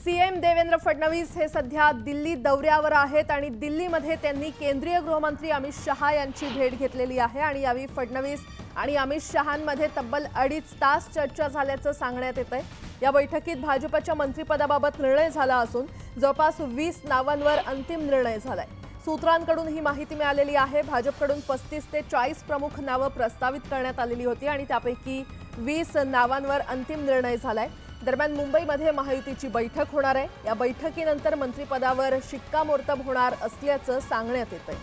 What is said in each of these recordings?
CM Devendra Fadnavis हे सध्या दिल्ली दौऱ्यावर आहेत आणि दिल्लीमध्ये त्यांनी केंद्रीय गृहमंत्री अमित शहा यांची भेट घेतलेली आहे आणि यावेळी फडणवीस आणि अमित शहांमध्ये तब्बल 2.5 तास चर्चा झाल्याचं सांगण्यात येतंय। या बैठकीत भाजपच्या मंत्रिपदाबाबत निर्णय झाला असून जवळपास 20 नावांवर अंतिम निर्णय झालाय। सूत्रांकडून ही माहिती मिळालेली आहे। भाजपकडून 35 ते 40 प्रमुख नावं प्रस्तावित करण्यात आलेली होती आणि त्यापैकी 20 नावांवर अंतिम निर्णय झालाय। दरम्यान मुंबईमध्ये महायुतीची बैठक होणार आहे। या बैठकीनंतर मंत्रिपदावर शिक्कामोर्तब होणार असल्याचं सांगण्यात येतंय।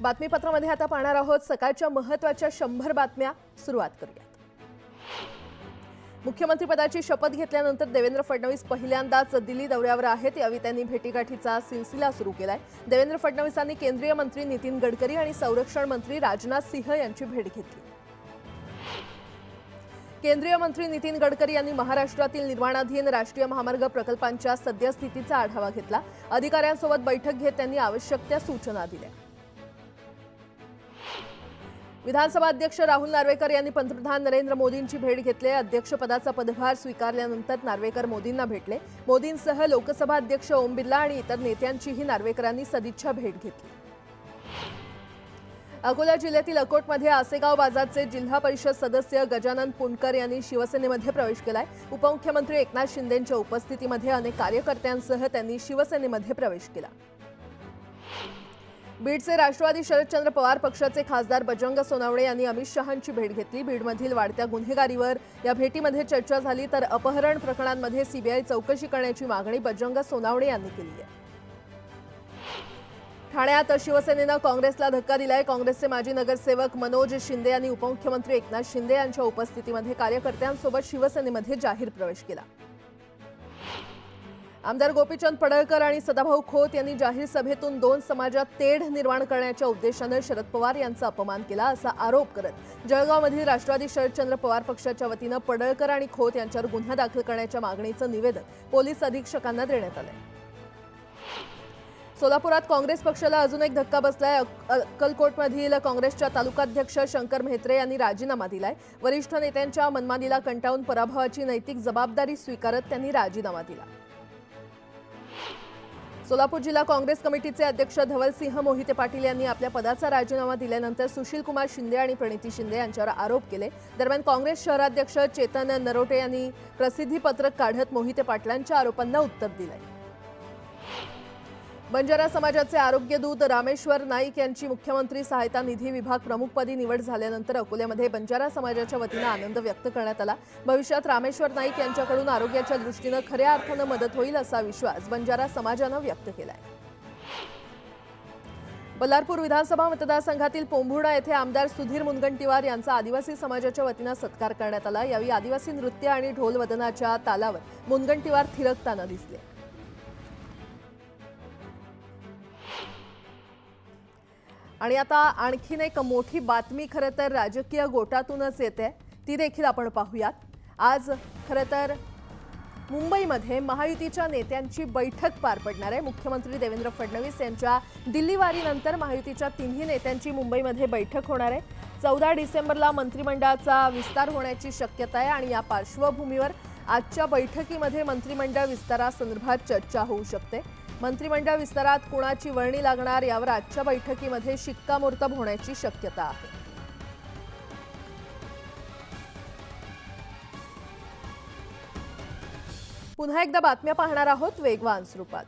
बातमीपत्रामध्ये आता पाहणार आहोत सकाळच्या महत्त्वाच्या 100 बातम्या। सुरुवात करूया। मुख्यमंत्रीपदाची शपथ घेतल्यानंतर देवेंद्र फडणवीस पहिल्यांदाच दिल्ली दौऱ्यावर आहेत। यावेळी त्यांनी भेटीगाठीचा सिलसिला सुरू केलाय। देवेंद्र फडणवीसांनी केंद्रीय मंत्री नितीन गडकरी आणि संरक्षण मंत्री राजनाथ सिंह यांची भेट घेतली। केंद्रीय मंत्री नितीन गडकरी यांनी महाराष्ट्रातील निर्माणाधीन राष्ट्रीय महामार्ग प्रकल्पांच्या सद्यस्थितीचा आढावा घेतला। अधिकाऱ्यांसोबत बैठक घेत त्यांनी आवश्यक त्या सूचना दिल्या। विधानसभा अध्यक्ष राहुल नार्वेकर यांनी पंतप्रधान नरेंद्र मोदींची भेट घेतली। अध्यक्षपदाचा पदभार स्वीकारल्यानंतर नार्वेकर मोदींना भेटले। मोदींसह लोकसभा अध्यक्ष ओम बिर्ला आणि इतर नेत्यांचीही नार्वेकरांनी सदिच्छा भेट घेतली। अकोला जिल्ह्यातील अकोटमध्ये आसेगाव बाजारचे जिल्हा परिषद सदस्य गजानन पुणकर यांनी शिवसेनेमध्ये प्रवेश केलाय। उपमुख्यमंत्री एकनाथ शिंदेंच्या उपस्थितीमध्ये अनेक कार्यकर्त्यांसह त्यांनी शिवसेनेमध्ये प्रवेश केला। बीडचे राष्ट्रवादी शरदचंद्र पवार पक्षाचे खासदार बजरंग सोनावणे यांनी अमित शहांची भेट घेतली। बीडमधील वाढत्या गुन्हेगारीवर या भेटीमध्ये चर्चा झाली तर अपहरण प्रकरणांमध्ये सीबीआय चौकशी करण्याची मागणी बजरंग सोनावणे यांनी केली आहे। ठाण्यात शिवसेनेनं काँग्रेसला धक्का दिलाय। काँग्रेसचे माजी नगरसेवक मनोज शिंदे यांनी उपमुख्यमंत्री एकनाथ शिंदे यांच्या उपस्थितीमध्ये कार्यकर्त्यांसोबत शिवसेनेमध्ये जाहीर प्रवेश केला। आमदार गोपीचंद पडळकर आणि सदाभाऊ खोत यांनी जाहीर सभेतून 2 समाजात तेढ निर्माण करण्याच्या उद्देशाने शरद पवार यांचा अपमान केला असा आरोप करत जळगावमधील राष्ट्रवादी शरदचंद्र पवार पक्षाच्या वतीने पडळकर आणि खोत यांच्यावर गुन्हा दाखल करण्याच्या मागणीचं निवेदन पोलीस अधीक्षकांना देण्यात आलंय। सोलापुरात काँग्रेस पक्षाला अजून एक धक्का बसलाय। अक्कलकोटमधील काँग्रेसच्या तालुकाध्यक्ष शंकर म्हेत्रे यांनी राजीनामा दिलाय। वरिष्ठ नेत्यांच्या मनमानीला कंटाळून पराभवाची नैतिक जबाबदारी स्वीकारत त्यांनी राजीनामा दिला। सोलापूर जिल्हा काँग्रेस कमिटीचे अध्यक्ष धवलसिंह मोहिते पाटील यांनी आपल्या पदाचा राजीनामा दिल्यानंतर सुशीलकुमार शिंदे आणि प्रणिती शिंदे यांच्यावर आरोप केले। दरम्यान काँग्रेस शहराध्यक्ष चेतन नरोटे यांनी प्रसिद्धी पत्रक काढत मोहिते पाटलांच्या आरोपांना उत्तर दिले। बंजारा समाजाचे आरोग्यदूत रामेश्वर नाईक यांची मुख्यमंत्री सहायता निधी विभाग प्रमुखपदी निवड झाल्यानंतर अकोल्यामध्ये बंजारा समाजाच्या वतीने आनंद व्यक्त करण्यात आला। भविष्यात रामेश्वर नाईक यांच्याकडून आरोग्याच्या दृष्टीने खऱ्या अर्थाने मदत होईल असा विश्वास बंजारा समाजाने व्यक्त केलाय। बल्लारपूर विधानसभा मतदारसंघातील पोंभुर्णा येथे आमदार सुधीर मुनगंटीवार यांचा आदिवासी समाजाच्या वतीने सत्कार करण्यात आला। यावेळी आदिवासी नृत्य आणि ढोल वादनाच्या तालावर मुनगंटीवार थिरकताना दिसले। आणि आता आणखीन एक मोठी बातमी खरं तर राजकीय गोटातूनच येते, ती देखील आपण पाहूयात। आज खरं तर मुंबईमध्ये महायुतीच्या नेत्यांची बैठक पार पडणार आहे। मुख्यमंत्री देवेंद्र फडणवीस यांच्या दिल्लीवारीनंतर महायुतीच्या तिन्ही नेत्यांची मुंबईमध्ये बैठक होणार आहे। 14 डिसेंबरला मंत्रिमंडळाचा विस्तार होण्याची शक्यता आहे आणि या पार्श्वभूमीवर आजच्या बैठकीमध्ये मंत्रिमंडळ विस्तारासंदर्भात चर्चा होऊ शकते। मंत्रिमंडळ विस्तारात कोणाची वर्णी लागणार यावर आजच्या बैठकीमध्ये शिक्कामोर्तब होण्याची शक्यता आहे। पुन्हा एकदा बातम्या पाहणार आहोत वेगवान स्वरूपात।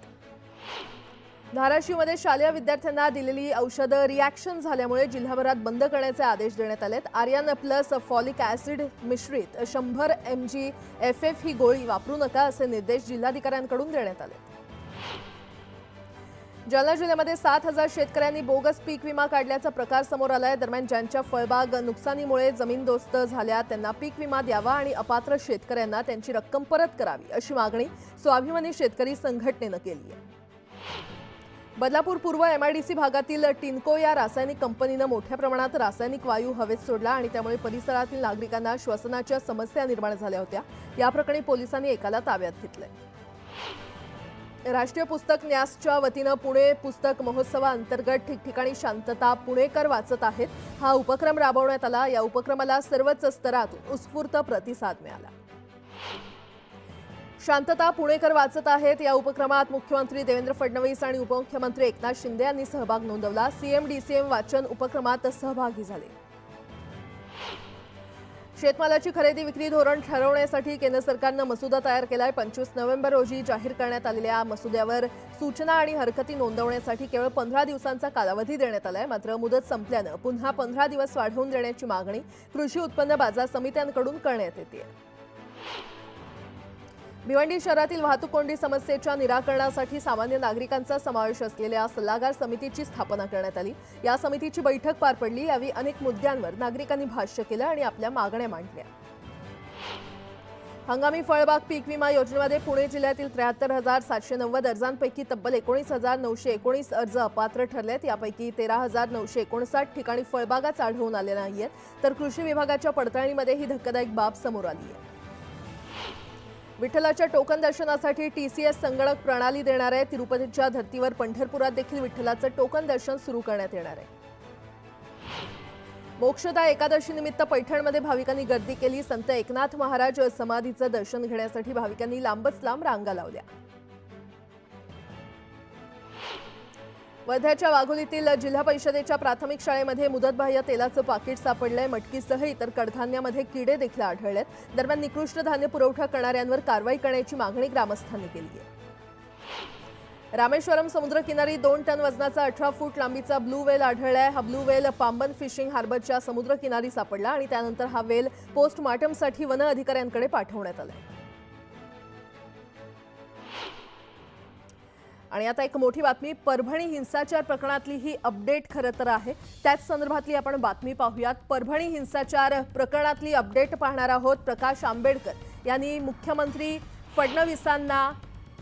धाराशिवमध्ये शालेय विद्यार्थ्यांना दिलेली औषधं रिॲक्शन झाल्यामुळे जिल्हाभरात बंद करण्याचे आदेश देण्यात आलेत। आर्यन प्लस फॉलिक ॲसिड मिश्रित 100 mg FF ही गोळी वापरू नका असे निर्देश जिल्हाधिकाऱ्यांकडून देण्यात आले। जालना जिल्ह्यामध्ये 7,000 शेतकऱ्यांनी बोगस पीक विमा काढल्याचा प्रकार समोर आलाय। दरम्यान ज्यांच्या फळबाग नुकसानीमुळे जमीनदोस्त झाल्या त्यांना पीक विमा द्यावा आणि अपात्र शेतकऱ्यांना त्यांची रक्कम परत करावी अशी मागणी स्वाभिमानी शेतकरी संघटनेने केली आहे। बदलापूर पूर्व MIDC भागातील टिन्को या रासायनिक कंपनीने मोठ्या प्रमाणात रासायनिक वायू हवेत सोडला आणि त्यामुळे परिसरातील नागरिकांना श्वसनाच्या समस्या निर्माण झाल्या होत्या। या प्रकरणी पोलिसांनी एकाला ताब्यात घेतले। राष्ट्रीय पुस्तक न्यासच्या वतीनं पुणे पुस्तक महोत्सवाअंतर्गत ठिकठिकाणी शांतता पुणेकर वाचत आहेत हा उपक्रम राबवण्यात आला। या उपक्रमाला सर्वच स्तरातून उत्स्फूर्त प्रतिसाद मिळाला। शांतता पुणेकर वाचत आहेत या उपक्रमात मुख्यमंत्री देवेंद्र फडणवीस आणि उपमुख्यमंत्री एकनाथ शिंदे यांनी सहभाग नोंदवला। सीएम वाचन उपक्रमात सहभागी झाले। शेतमालाची खरेदी विक्री धोरण ठरवण्यासाठी केंद्र सरकारनं मसुदा तयार केलाय। 25 नोव्हेंबर रोजी जाहीर करण्यात आलेल्या मसुद्यावर सूचना आणि हरकती नोंदवण्यासाठी केवळ 15 दिवसांचा कालावधी देण्यात आलाय। मात्र मुदत संपल्यानं पुन्हा 15 दिवस वाढवून देण्याची मागणी कृषी उत्पन्न बाजार समित्यांकडून करण्यात येते। भिवंडी शहरातील वाहतूक कोंडी समस्येच्या निराकरणासाठी सामान्य नागरिकांचा समावेश असलेल्या सल्लागार समितीची स्थापना करण्यात आली। या समितीची बैठक पार पडली। यावेळी अनेक मुद्द्यांवर नागरिकांनी भाष्य केलं आणि आपल्या मागण्या मांडल्या। हंगामी फळबाग पीक विमा योजनेमध्ये पुणे जिल्ह्यातील 73,790 अर्जांपैकी तब्बल 19,919 अर्ज अपात्र ठरलेत। यापैकी 13,959 ठिकाणी फळबागाच आढळून आलेल्या नाहीयेत, तर कृषी विभागाच्या पडताळणीमध्ये ही धक्कादायक बाब समोर आली आहे। विठ्ठलाच्या टोकन दर्शनासाठी टीसीएस संगणक प्रणाली देणार आहे। तिरुपतीच्या धर्तीवर पंढरपुरात देखील विठ्ठलाचं टोकन दर्शन सुरू करण्यात येणार आहे। मोक्षदा एकादशी निमित्त पैठणमध्ये भाविकांनी गर्दी केली। संत एकनाथ महाराज समाधीचं दर्शन घेण्यासाठी भाविकांनी लांबच लांब रांगा लावल्या। वर्ध्याच्या वाघोलीतील जिल्हा परिषदेच्या प्राथमिक शाळेमध्ये मुदतबाह्य तेलाचं पाकिट सापडलंय। मटकीसह इतर कडधान्यामध्ये किडे देखील आढळलेत। दरम्यान निकृष्ट धान्य पुरवठा करणाऱ्यांवर कारवाई करण्याची मागणी ग्रामस्थांनी केली आहे। रामेश्वरम समुद्रकिनारी 2 टन वजनाचा 18 फूट लांबीचा ब्लू वेल आढळलाय। हा ब्लू वेल पांबन फिशिंग हार्बरच्या समुद्रकिनारी सापडला आणि त्यानंतर हा वेल पोस्टमार्टमसाठी वन अधिकाऱ्यांकडे पाठवण्यात आलाय। आणि आता एक मोठी बातमी, परभणी हिंसाचार प्रकरणातली ही अपडेट खरं तर आहे। त्याच संदर्भातली आपण बातमी पाहूयात। परभणी हिंसाचार प्रकरणातली अपडेट पाहणार आहोत। प्रकाश आंबेडकर यांनी मुख्यमंत्री फडणवीसांना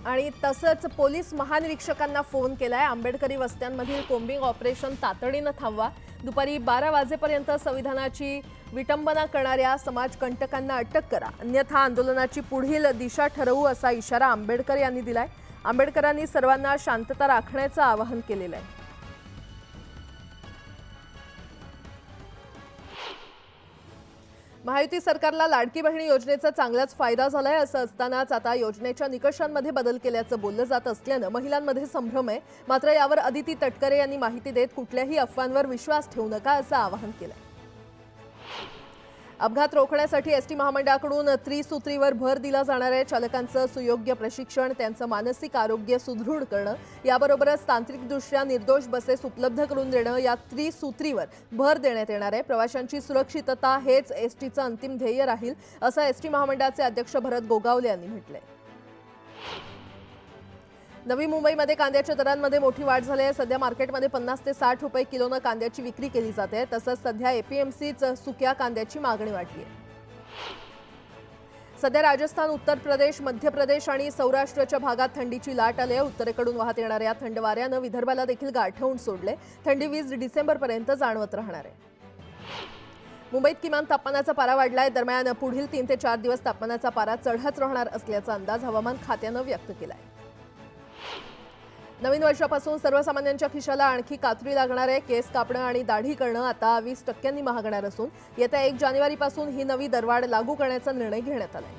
आणि तसंच पोलीस महानिरीक्षकांना फोन केलाय। आंबेडकरी वस्त्यांमधील कोम्बिंग ऑपरेशन तातडीनं थांबवा। दुपारी 12 वाजेपर्यंत संविधानाची विटंबना करणाऱ्या समाजकंटकांना अटक करा, अन्यथा आंदोलनाची पुढील दिशा ठरवू असा इशारा आंबेडकर यांनी दिलाय। आंबेडकरांनी सर्वांना शांतता राखण्याचं आवाहन केलेलं आहे। महायुती सरकारला लाडकी बहिणी योजनेचा चांगलाच फायदा झालाय। असं असतानाच आता योजनेच्या निकषांमध्ये बदल केल्याचं बोललं जात असल्यानं महिलांमध्ये संभ्रम आहे। मात्र यावर अदिती तटकरे यांनी माहिती देत कुठल्याही अफवांवर विश्वास ठेवू नका असं आवाहन केलंय। अपघात रोखण्यासाठी एसटी महामंडळाकडून त्रिसूत्रीवर भर दिला जाणार आहे। चालकांचं सुयोग्य प्रशिक्षण, त्यांचं मानसिक आरोग्य सुदृढ करणं, याबरोबरच तांत्रिकदृष्ट्या निर्दोष बसेस उपलब्ध करून देणं, या त्रिसूत्रीवर भर देण्यात येणार आहे। प्रवाशांची सुरक्षितता हेच एसटीचं अंतिम ध्येय राहील असं एसटी महामंडळाचे अध्यक्ष भरत गोगावले यांनी म्हटलंय। नवी मुंबईमध्ये कांद्याच्या दरांमध्ये मोठी वाढ झाली आहे। सध्या मार्केटमध्ये 50 ते 60 रुपये किलोनं कांद्याची विक्री केली जाते। तसंच सध्या एपीएमसीच सुक्या कांद्याची मागणी वाढली आहे। सध्या राजस्थान, उत्तर प्रदेश, मध्य प्रदेश आणि सौराष्ट्रच्या भागात थंडीची लाट आली आहे। उत्तरेकडून वाहत येणाऱ्या थंड वाऱ्यानं विदर्भाला देखील गारठवून सोडले। थंडी 20 डिसेंबरपर्यंत जाणवत राहणार आहे। मुंबईत किमान तापमानाचा पारा वाढलाय। दरम्यान पुढील 3 ते 4 दिवस तापमानाचा पारा चढच राहणार असल्याचा अंदाज हवामान खात्यानं व्यक्त केलाय। नवीन वर्षापासून सर्वसामान्यांच्या खिशाला आणखी कात्री लागणार आहे। केस कापणं आणि दाढी करणं आता 20% महागणार असून येत्या 1 जानेवारीपासून ही नवी दरवाढ लागू करण्याचा निर्णय घेण्यात आलाय।